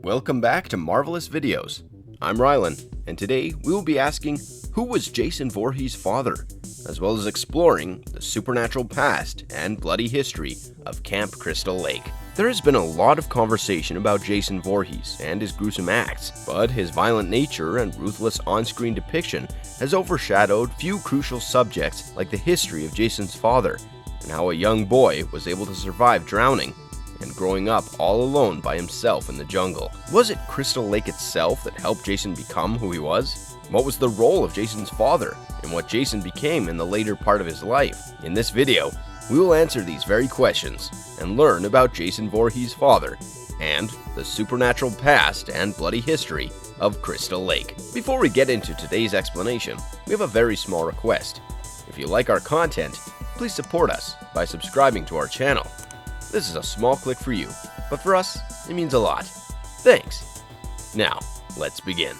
Welcome back to Marvelous Videos. I'm Rylan, and today we will be asking who was Jason Voorhees' father, as well as exploring the supernatural past and bloody history of Camp Crystal Lake. There has been a lot of conversation about Jason Voorhees and his gruesome acts, but his violent nature and ruthless on-screen depiction has overshadowed few crucial subjects like the history of Jason's father and how a young boy was able to survive drowning and growing up all alone by himself in the jungle. Was it Crystal Lake itself that helped Jason become who he was? What was the role of Jason's father and what Jason became in the later part of his life? In this video, we will answer these very questions and learn about Jason Voorhees' father and the supernatural past and bloody history of Crystal Lake. Before we get into today's explanation, we have a very small request. If you like our content, please support us by subscribing to our channel. This is a small click for you, but for us, it means a lot. Thanks. Now, let's begin.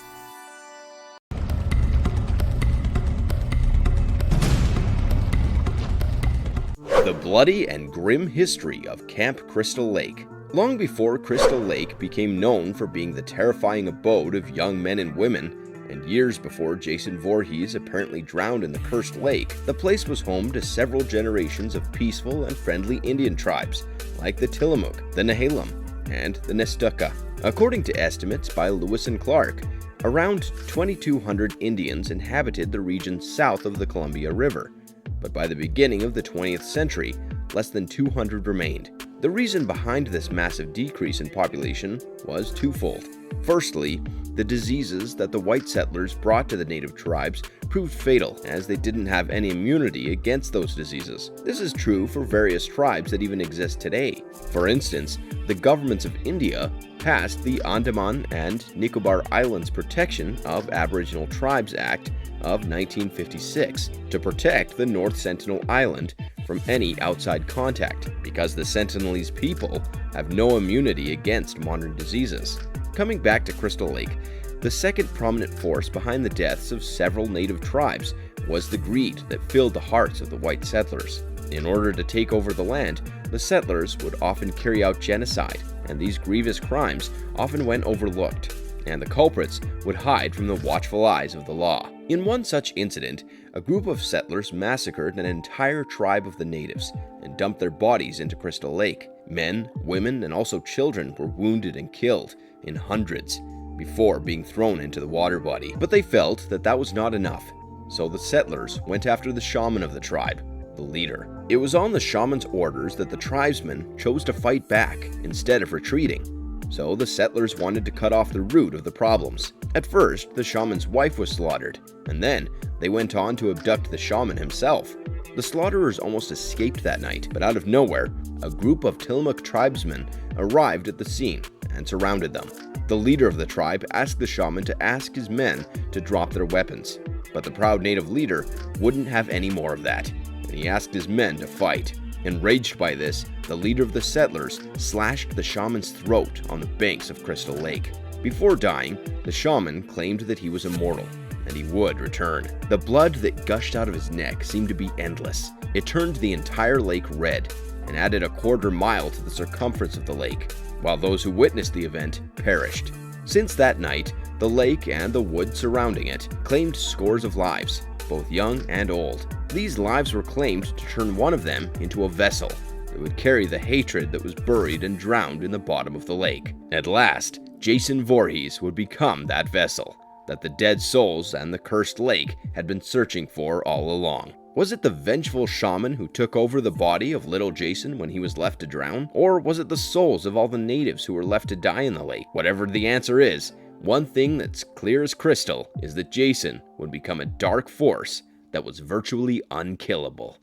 The bloody and grim history of Camp Crystal Lake. Long before Crystal Lake became known for being the terrifying abode of young men and women, and years before Jason Voorhees apparently drowned in the cursed lake, the place was home to several generations of peaceful and friendly Indian tribes, like the Tillamook, the Nehalem, and the Nestucca. According to estimates by Lewis and Clark, around 2,200 Indians inhabited the region south of the Columbia River, but by the beginning of the 20th century, less than 200 remained. The reason behind this massive decrease in population was twofold. Firstly, the diseases that the white settlers brought to the native tribes proved fatal, as they didn't have any immunity against those diseases. This is true for various tribes that even exist today. For instance, the governments of India passed the Andaman and Nicobar Islands Protection of Aboriginal Tribes Act of 1956 to protect the North Sentinel Island from any outside contact, because the Sentinelese people have no immunity against modern diseases. Coming back to Crystal Lake, the second prominent force behind the deaths of several native tribes was the greed that filled the hearts of the white settlers. In order to take over the land, the settlers would often carry out genocide, and these grievous crimes often went overlooked, and the culprits would hide from the watchful eyes of the law. In one such incident, a group of settlers massacred an entire tribe of the natives and dumped their bodies into Crystal Lake. Men, women, and also children were wounded and killed in hundreds before being thrown into the water body. But they felt that that was not enough, so the settlers went after the shaman of the tribe, the leader. It was on the shaman's orders that the tribesmen chose to fight back instead of retreating. So the settlers wanted to cut off the root of the problems. At first, the shaman's wife was slaughtered, and then they went on to abduct the shaman himself. The slaughterers almost escaped that night, but out of nowhere, a group of Tillamook tribesmen arrived at the scene and surrounded them. The leader of the tribe asked the shaman to ask his men to drop their weapons, but the proud native leader wouldn't have any more of that, and he asked his men to fight. Enraged by this, the leader of the settlers slashed the shaman's throat on the banks of Crystal Lake. Before dying, the shaman claimed that he was immortal, and he would return. The blood that gushed out of his neck seemed to be endless. It turned the entire lake red, and added a quarter mile to the circumference of the lake, while those who witnessed the event perished. Since that night, the lake and the wood surrounding it claimed scores of lives, both young and old. These lives were claimed to turn one of them into a vessel that would carry the hatred that was buried and drowned in the bottom of the lake. At last, Jason Voorhees would become that vessel that the dead souls and the cursed lake had been searching for all along. Was it the vengeful shaman who took over the body of little Jason when he was left to drown? Or was it the souls of all the natives who were left to die in the lake? Whatever the answer is, one thing that's clear as crystal is that Jason would become a dark force that was virtually unkillable.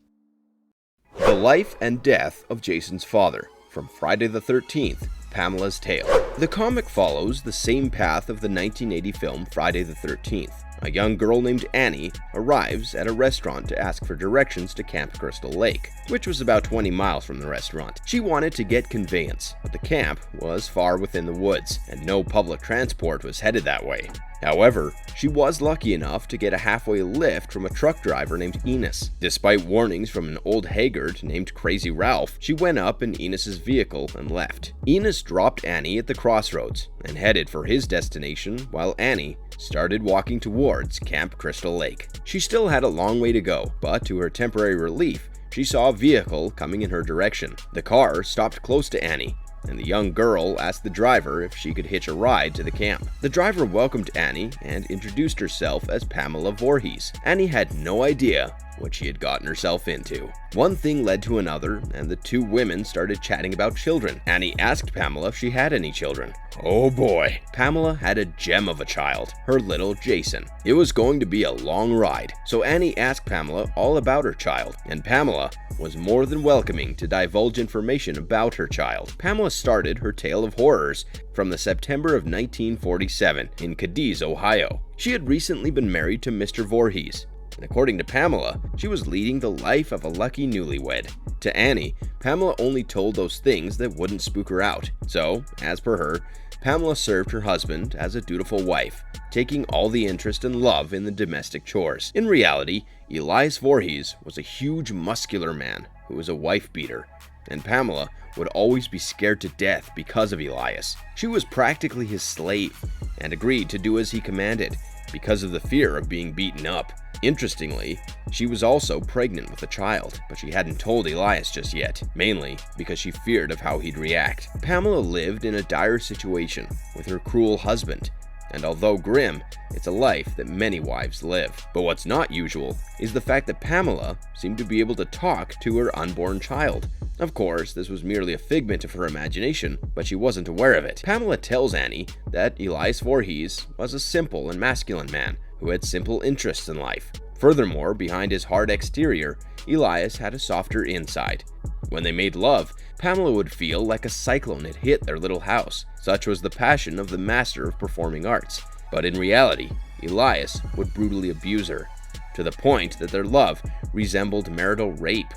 The life and death of Jason's father, from Friday the 13th, Pamela's Tale. The comic follows the same path of the 1980 film Friday the 13th. a young girl named Annie arrives at a restaurant to ask for directions to Camp Crystal Lake, which was about 20 miles from the restaurant. She wanted to get conveyance, but the camp was far within the woods, and no public transport was headed that way. However, she was lucky enough to get a halfway lift from a truck driver named Enos. Despite warnings from an old haggard named Crazy Ralph, she went up in Enos's vehicle and left. Enos dropped Annie at the crossroads and headed for his destination, while Annie started walking towards Camp Crystal Lake. She still had a long way to go, but to her temporary relief, she saw a vehicle coming in her direction. The car stopped close to Annie, and the young girl asked the driver if she could hitch a ride to the camp. The driver welcomed Annie and introduced herself as Pamela Voorhees. Annie had no idea what she had gotten herself into. One thing led to another, and the two women started chatting about children. Annie asked Pamela if she had any children. Oh boy, Pamela had a gem of a child, her little Jason. It was going to be a long ride, so Annie asked Pamela all about her child, and Pamela was more than welcoming to divulge information about her child. Pamela started her tale of horrors from the September of 1947 in Cadiz, Ohio. She had recently been married to Mr. Voorhees, and according to Pamela, she was leading the life of a lucky newlywed. To Annie, Pamela only told those things that wouldn't spook her out. So, as per her, Pamela served her husband as a dutiful wife, taking all the interest and love in the domestic chores. In reality, Elias Voorhees was a huge muscular man who was a wife-beater, and Pamela would always be scared to death because of Elias. She was practically his slave and agreed to do as he commanded because of the fear of being beaten up. Interestingly, she was also pregnant with a child, but she hadn't told Elias just yet, mainly because she feared of how he'd react. Pamela lived in a dire situation with her cruel husband, and although grim, it's a life that many wives live. But what's not usual is the fact that Pamela seemed to be able to talk to her unborn child. Of course, this was merely a figment of her imagination, but she wasn't aware of it. Pamela tells Annie that Elias Voorhees was a simple and masculine man who had simple interests in life. Furthermore, behind his hard exterior, Elias had a softer inside. When they made love, Pamela would feel like a cyclone had hit their little house. Such was the passion of the master of performing arts. But in reality, Elias would brutally abuse her, to the point that their love resembled marital rape.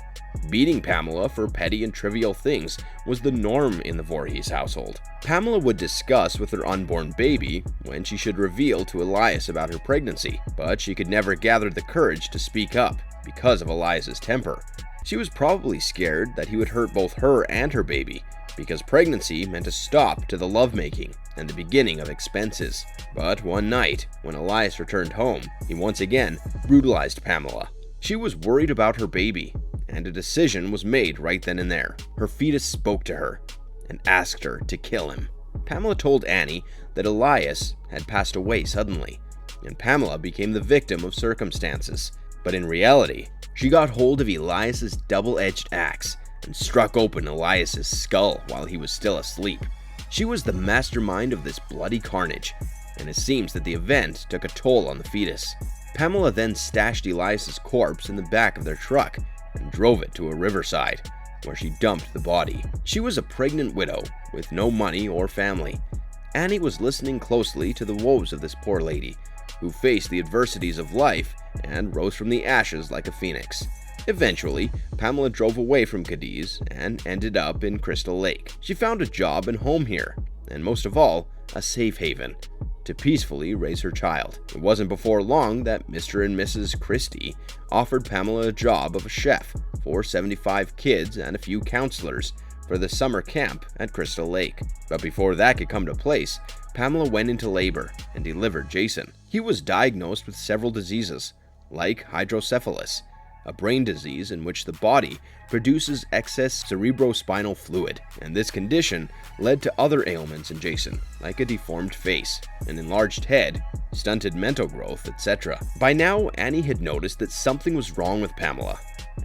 Beating Pamela for petty and trivial things was the norm in the Voorhees household. Pamela would discuss with her unborn baby when she should reveal to Elias about her pregnancy, but she could never gather the courage to speak up because of Elias's temper. She was probably scared that he would hurt both her and her baby, because pregnancy meant a stop to the lovemaking and the beginning of expenses. But one night, when Elias returned home, he once again brutalized Pamela. She was worried about her baby, and a decision was made right then and there. Her fetus spoke to her and asked her to kill him. Pamela told Annie that Elias had passed away suddenly, and Pamela became the victim of circumstances. But in reality, she got hold of Elias's double-edged axe and struck open Elias's skull while he was still asleep. She was the mastermind of this bloody carnage, and it seems that the event took a toll on the fetus. Pamela then stashed Elias's corpse in the back of their truck and drove it to a riverside, where she dumped the body. She was a pregnant widow with no money or family. Annie was listening closely to the woes of this poor lady, who faced the adversities of life and rose from the ashes like a phoenix. Eventually, Pamela drove away from Cadiz and ended up in Crystal Lake. She found a job and home here, and most of all, a safe haven to peacefully raise her child. It wasn't before long that Mr. and Mrs. Christie offered Pamela a job of a chef for 75 kids and a few counselors for the summer camp at Crystal Lake. But before that could come to place, Pamela went into labor and delivered Jason. He was diagnosed with several diseases, like hydrocephalus, a brain disease in which the body produces excess cerebrospinal fluid, and this condition led to other ailments in Jason, like a deformed face, an enlarged head, stunted mental growth, etc. By now, Annie had noticed that something was wrong with Pamela,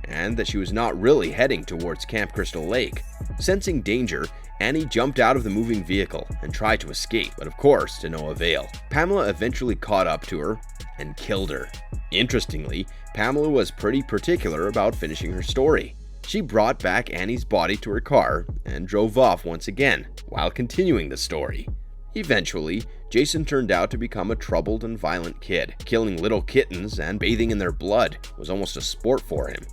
and that she was not really heading towards Camp Crystal Lake. Sensing danger, Annie jumped out of the moving vehicle and tried to escape, but of course to no avail. Pamela eventually caught up to her and killed her. Interestingly, Pamela was pretty particular about finishing her story. She brought back Annie's body to her car and drove off once again, while continuing the story. Eventually, Jason turned out to become a troubled and violent kid. Killing little kittens and bathing in their blood was almost a sport for him.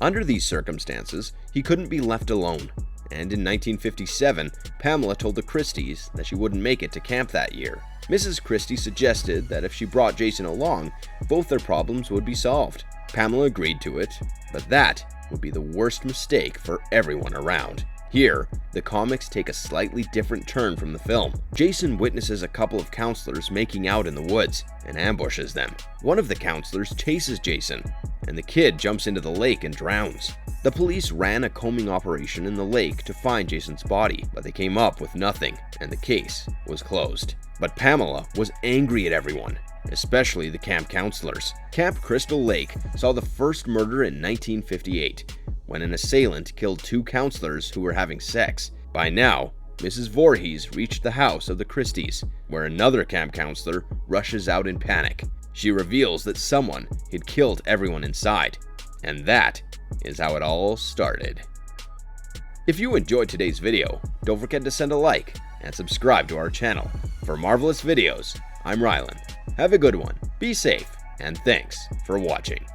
Under these circumstances, he couldn't be left alone, and in 1957, Pamela told the Christies that she wouldn't make it to camp that year. Mrs. Christie suggested that if she brought Jason along, both their problems would be solved. Pamela agreed to it, but that would be the worst mistake for everyone around. Here, the comics take a slightly different turn from the film. Jason witnesses a couple of counselors making out in the woods and ambushes them. One of the counselors chases Jason, and the kid jumps into the lake and drowns. The police ran a combing operation in the lake to find Jason's body, but they came up with nothing, and the case was closed. But Pamela was angry at everyone, especially the camp counselors. Camp Crystal Lake saw the first murder in 1958, when an assailant killed 2 counselors who were having sex. By now, Mrs. Voorhees reached the house of the Christies, where another camp counselor rushes out in panic. She reveals that someone had killed everyone inside, and that is how it all started. If you enjoyed today's video, don't forget to send a like and subscribe to our channel. For marvelous videos, I'm Rylan. Have a good one, be safe, and thanks for watching.